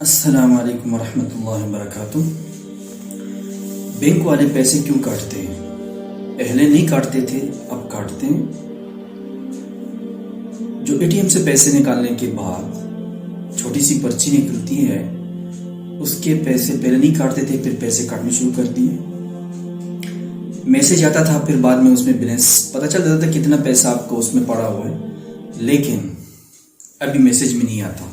السلام علیکم ورحمۃ اللہ وبرکاتہ۔ بینک والے پیسے کیوں کاٹتے ہیں؟ پہلے نہیں کاٹتے تھے، اب کاٹتے ہیں۔ جو اے ٹی ایم سے پیسے نکالنے کے بعد چھوٹی سی پرچی نکلتی ہے، اس کے پیسے پہلے نہیں کاٹتے تھے، پھر پیسے کاٹنے شروع کر دیے۔ میسج آتا تھا، پھر بعد میں اس میں بیلنس پتہ چل جاتا تھا کتنا پیسہ آپ کو اس میں پڑا ہوا ہے، لیکن ابھی میسج میں نہیں آتا۔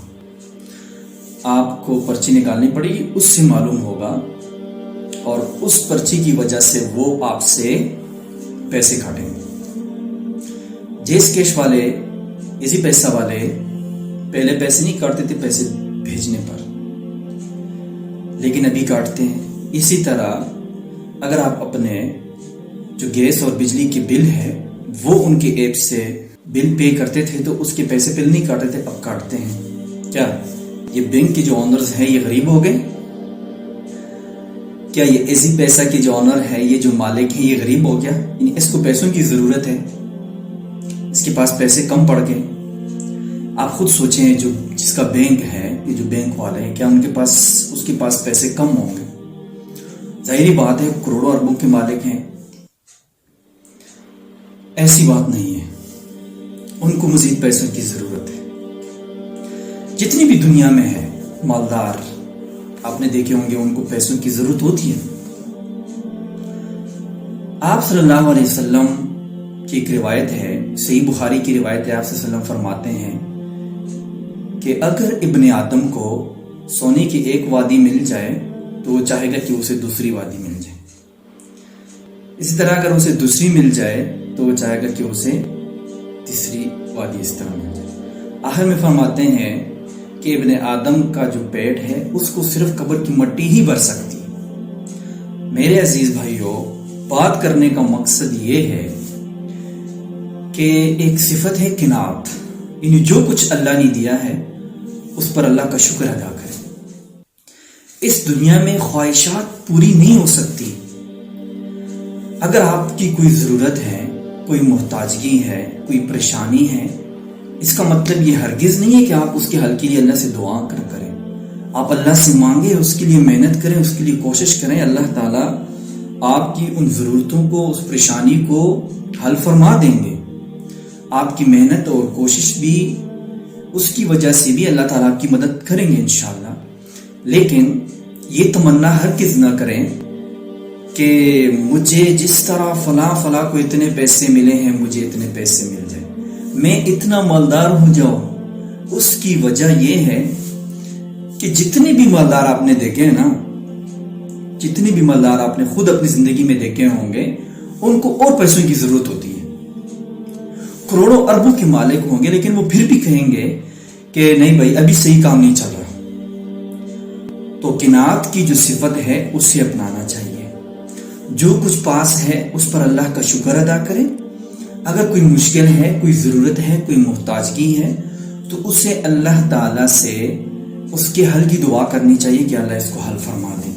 آپ کو پرچی نکالنی پڑے گی، اس سے معلوم ہوگا، اور اس پرچی کی وجہ سے وہ آپ سے پیسے کاٹیں گے۔ جیس کیش والے، ایزی پیسہ والے پہلے پیسے نہیں کاٹتے تھے پیسے بھیجنے پر، لیکن ابھی کاٹتے ہیں۔ اسی طرح اگر آپ اپنے جو گیس اور بجلی کے بل ہے وہ ان کے ایپ سے بل پے کرتے تھے تو اس کے پیسے پہلے نہیں کاٹتے تھے، اب کاٹتے ہیں۔ کیا یہ بینک کے جو آنرز ہیں یہ غریب ہو گئے؟ کیا یہ ایزی پیسہ کے جو آنر ہے، یہ جو مالک ہیں، یہ غریب ہو گیا؟ یعنی اس کو پیسوں کی ضرورت ہے، اس کے پاس پیسے کم پڑ گئے۔ آپ خود سوچیں، جو جس کا بینک ہے، یہ جو بینک والے ہیں، کیا اس کے پاس پیسے کم ہوں گے؟ ظاہری بات ہے، کروڑوں اربوں کے مالک ہیں۔ ایسی بات نہیں ہے، ان کو مزید پیسوں کی ضرورت ہے۔ جتنی بھی دنیا میں ہے مالدار، آپ نے دیکھے ہوں گے، ان کو پیسوں کی ضرورت ہوتی ہے۔ آپ صلی اللہ علیہ وسلم کی ایک روایت ہے، صحیح بخاری کی روایت ہے، آپ صلی اللہ علیہ وسلم فرماتے ہیں کہ اگر ابن آدم کو سونے کی ایک وادی مل جائے تو وہ چاہے گا کہ اسے دوسری وادی مل جائے، اسی طرح اگر اسے دوسری مل جائے تو وہ چاہے گا کہ اسے تیسری وادی اس طرح مل جائے۔ آخر میں فرماتے ہیں کہ ابن آدم کا جو پیٹ ہے اس کو صرف قبر کی مٹی ہی بھر سکتی ہے۔ میرے عزیز بھائیوں، بات کرنے کا مقصد یہ ہے کہ ایک صفت ہے قناعت، یعنی جو کچھ اللہ نے دیا ہے اس پر اللہ کا شکر ادا کریں۔ اس دنیا میں خواہشات پوری نہیں ہو سکتی۔ اگر آپ کی کوئی ضرورت ہے، کوئی محتاجگی ہے، کوئی پریشانی ہے، اس کا مطلب یہ ہرگز نہیں ہے کہ آپ اس کے حل کے لیے اللہ سے دعا کریں۔ آپ اللہ سے مانگیں، اس کے لیے محنت کریں، اس کے لیے کوشش کریں۔ اللہ تعالیٰ آپ کی ان ضرورتوں کو، اس پریشانی کو حل فرما دیں گے۔ آپ کی محنت اور کوشش بھی، اس کی وجہ سے بھی اللہ تعالیٰ آپ کی مدد کریں گے انشاءاللہ۔ لیکن یہ تمنا ہرگز نہ کریں کہ مجھے جس طرح فلاں کو اتنے پیسے ملے ہیں، مجھے اتنے پیسے مل جائیں، میں اتنا مالدار ہو جاؤں۔ اس کی وجہ یہ ہے کہ جتنے بھی مالدار آپ نے دیکھے ہیں نا، جتنے بھی مالدار آپ نے خود اپنی زندگی میں دیکھے ہوں گے، ان کو اور پیسوں کی ضرورت ہوتی ہے۔ کروڑوں اربوں کے مالک ہوں گے، لیکن وہ پھر بھی کہیں گے کہ نہیں بھائی، ابھی صحیح کام نہیں چل رہا۔ تو قناعت کی جو صفت ہے اسے اپنانا چاہیے۔ جو کچھ پاس ہے اس پر اللہ کا شکر ادا کریں۔ اگر کوئی مشکل ہے، کوئی ضرورت ہے، کوئی محتاجگی ہے، تو اسے اللہ تعالیٰ سے اس کے حل کی دعا کرنی چاہیے کہ اللہ اس کو حل فرما دے۔